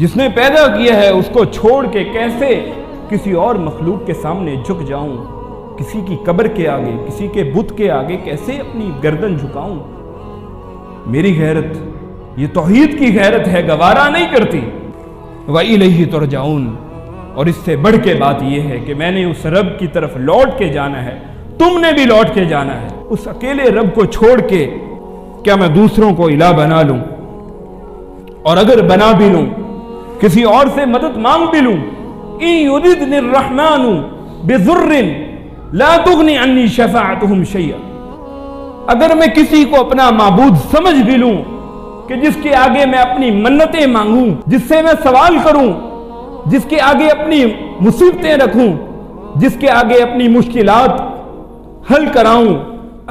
جس نے پیدا کیا ہے اس کو چھوڑ کے کیسے کسی اور مخلوق کے سامنے جھک جاؤں؟ کسی کی قبر کے آگے، کسی کے بت کے آگے کیسے اپنی گردن جھکاؤں؟ میری غیرت یہ توحید کی غیرت ہے، گوارا نہیں کرتی۔ وَإِلَيْهِ تُرْجَعُونَ، اور اس سے بڑھ کے بات یہ ہے کہ میں نے اس رب کی طرف لوٹ کے جانا ہے، تم نے بھی لوٹ کے جانا ہے۔ اس اکیلے رب کو چھوڑ کے کیا میں دوسروں کو الہ بنا لوں؟ اور اگر بنا بھی لوں، کسی اور سے مدد مانگ بھی لوں، إِن يُرِدْنِ الرَّحْمَنُ بِضُرٍّ لَا تُغْنِ عَنِّي شَفَاعَتُهُمْ شَيْئًا، اگر میں کسی کو اپنا معبود سمجھ بھی لوں کہ جس کے آگے میں اپنی منتیں مانگوں، جس سے میں سوال کروں، جس کے آگے اپنی مصیبتیں رکھوں، جس کے آگے اپنی مشکلات حل کراؤں،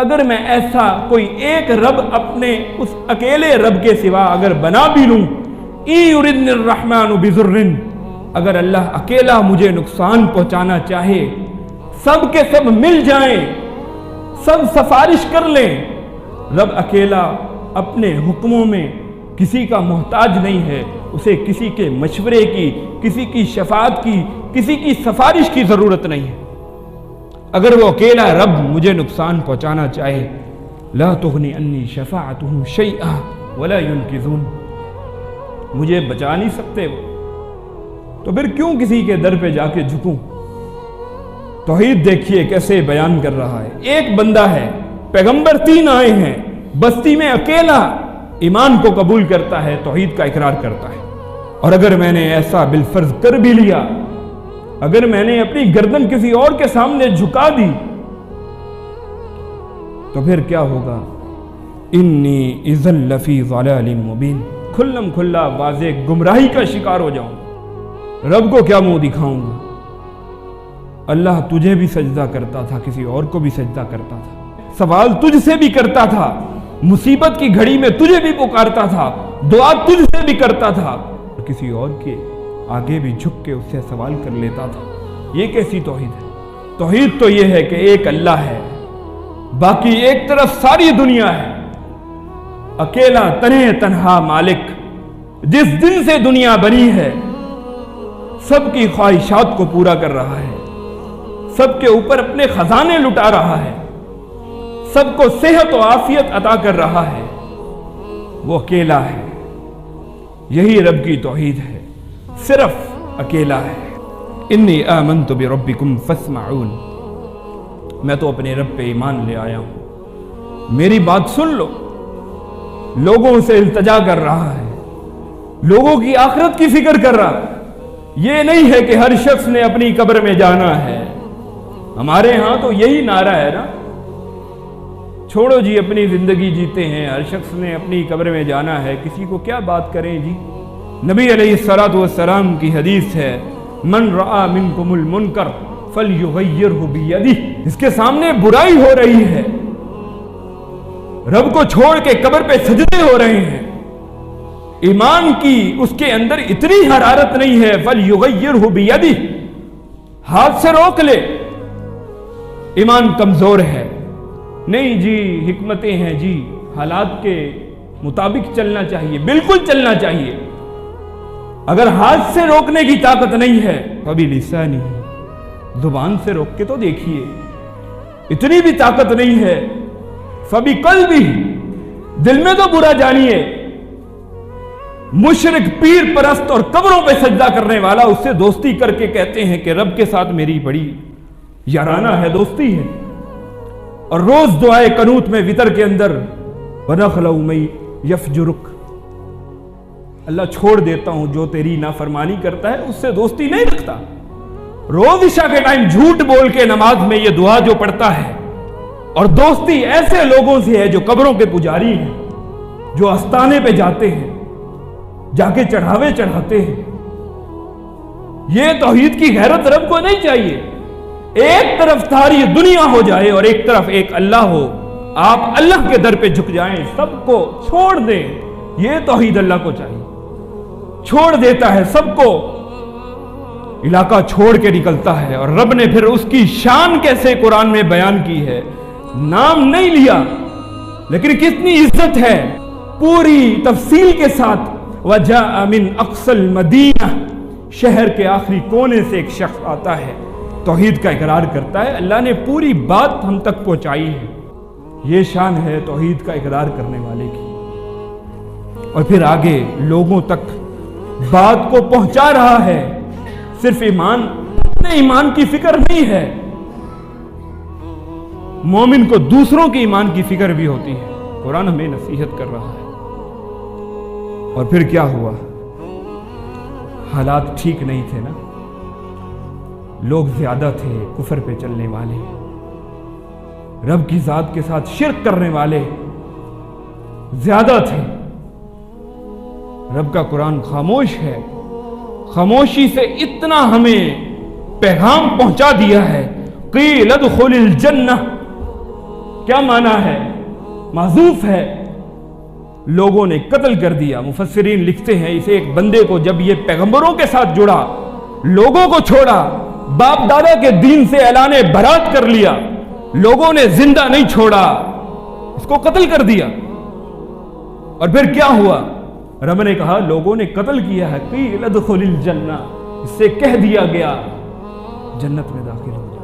اگر میں ایسا کوئی ایک رب اپنے اس اکیلے رب کے سوا اگر بنا بھی لوں، إِن يُرِدْنِ الرَّحْمَنُ بِضُرٍّ، اگر اللہ اکیلا مجھے نقصان پہنچانا چاہے، سب کے سب مل جائیں، سب سفارش کر لیں، رب اکیلا اپنے حکموں میں کسی کا محتاج نہیں ہے، اسے کسی کے مشورے کی، کسی کی شفاعت کی، کسی کی سفارش کی ضرورت نہیں ہے۔ اگر وہ اکیلا رب مجھے نقصان پہنچانا چاہے، لا تغنی عنی شفاعتہم شیئا ولا ینقذون، مجھے بچا نہیں سکتے وہ، تو پھر کیوں کسی کے در پہ جا کے جھکوں؟ توحید دیکھیے کیسے بیان کر رہا ہے۔ ایک بندہ ہے، پیغمبر 3 آئے ہیں، بستی میں اکیلا ایمان کو قبول کرتا ہے، توحید کا اقرار کرتا ہے۔ اور اگر میں نے ایسا بالفرض کر بھی لیا، اگر میں نے اپنی گردن کسی اور کے سامنے جھکا دی، تو پھر کیا ہوگا؟ انی اذا لفی ضلال مبین، کھلم کھلا واضح گمراہی کا شکار ہو جاؤں۔ رب کو کیا منہ دکھاؤں گا؟ اللہ تجھے بھی سجدہ کرتا تھا، کسی اور کو بھی سجدہ کرتا تھا، سوال تجھ سے بھی کرتا تھا، مصیبت کی گھڑی میں تجھے بھی پکارتا تھا، دعا تجھ سے بھی کرتا تھا، کسی اور کے آگے بھی جھک کے اس سے سوال کر لیتا تھا۔ یہ کیسی توحید ہے؟ توحید تو یہ ہے کہ ایک اللہ ہے، باقی ایک طرف ساری دنیا ہے، اکیلا تنہا مالک، جس دن سے دنیا بنی ہے سب کی خواہشات کو پورا کر رہا ہے، سب کے اوپر اپنے خزانے لٹا رہا ہے، سب کو صحت و عافیت عطا کر رہا ہے، وہ اکیلا ہے۔ یہی رب کی توحید ہے، صرف اکیلا ہے۔ انی آمنت بربکم فاسمعون، میں تو اپنے رب پہ ایمان لے آیا ہوں، میری بات سن لو۔ لوگوں سے التجا کر رہا ہے، لوگوں کی آخرت کی فکر کر رہا ہے۔ یہ نہیں ہے کہ ہر شخص نے اپنی قبر میں جانا ہے، ہمارے ہاں تو یہی نعرہ ہے نا، چھوڑو جی اپنی زندگی جیتے ہیں، ہر شخص نے اپنی قبر میں جانا ہے، کسی کو کیا بات کریں جی۔ نبی علیہ السلام کی حدیث ہے، من رآ منکم المنکر فلیغیرہ بیدہ، اس کے سامنے برائی ہو رہی ہے، رب کو چھوڑ کے قبر پہ سجدے ہو رہے ہیں، ایمان کی اس کے اندر اتنی حرارت نہیں ہے، فلیغیرہ بیدہ، ہاتھ سے روک لے، ایمان کمزور ہے، نہیں جی حکمتیں ہیں جی، حالات کے مطابق چلنا چاہیے، بالکل چلنا چاہیے۔ اگر ہاتھ سے روکنے کی طاقت نہیں ہے فبلسانہ، زبان سے روک کے تو دیکھیے، اتنی بھی طاقت نہیں ہے فبقلبہ، دل میں تو برا جانیے۔ مشرک، پیر پرست اور قبروں پہ سجدہ کرنے والا اس سے دوستی کر کے کہتے ہیں کہ رب کے ساتھ میری بڑی یارانہ ہے، دوستی ہے، اور روز دعائے قنوت میں وتر کے اندر وَنَخْلَوْ مَن يَفْجُرُكَ، اللہ چھوڑ دیتا ہوں جو تیری نافرمانی کرتا ہے، اس سے دوستی نہیں رکھتا۔ روز عشاء کے ٹائم جھوٹ بول کے نماز میں یہ دعا جو پڑھتا ہے، اور دوستی ایسے لوگوں سے ہے جو قبروں کے پجاری ہیں، جو آستانے پہ جاتے ہیں، جا کے چڑھاوے چڑھاتے ہیں۔ یہ توحید کی غیرت رب کو نہیں چاہیے۔ ایک طرف ساری دنیا ہو جائے اور ایک طرف ایک اللہ ہو، آپ اللہ کے در پہ جھک جائیں، سب کو چھوڑ دیں، یہ توحید اللہ کو چاہیے۔ چھوڑ دیتا ہے سب کو، علاقہ چھوڑ کے نکلتا ہے، اور رب نے پھر اس کی شان کیسے قرآن میں بیان کی ہے، نام نہیں لیا لیکن کتنی عزت ہے، پوری تفصیل کے ساتھ وجاء من اقصى المدینہ، شہر کے آخری کونے سے ایک شخص آتا ہے، توحید کا اقرار کرتا ہے۔ اللہ نے پوری بات ہم تک پہنچائی ہے، یہ شان ہے توحید کا اقرار کرنے والے کی، اور پھر آگے لوگوں تک بات کو پہنچا رہا ہے۔ صرف ایمان کی فکر نہیں ہے، مومن کو دوسروں کے ایمان کی فکر بھی ہوتی ہے۔ قرآن ہمیں نصیحت کر رہا ہے۔ اور پھر کیا ہوا؟ حالات ٹھیک نہیں تھے نا، لوگ زیادہ تھے کفر پہ چلنے والے، رب کی ذات کے ساتھ شرک کرنے والے زیادہ تھے۔ رب کا قرآن خاموش ہے، خاموشی سے اتنا ہمیں پیغام پہنچا دیا ہے۔ قیل ادخل الجنہ، کیا معنی ہے؟ محذوف ہے، لوگوں نے قتل کر دیا۔ مفسرین لکھتے ہیں اسے ایک بندے کو جب یہ پیغمبروں کے ساتھ جڑا، لوگوں کو چھوڑا، باپ دادا کے دین سے اعلان برات کر لیا، لوگوں نے زندہ نہیں چھوڑا، اس کو قتل کر دیا۔ اور پھر کیا ہوا؟ رب نے کہا لوگوں نے قتل کیا ہے، قیل ادخل الجنہ، اس سے کہہ دیا گیا جنت میں داخل ہو جائے۔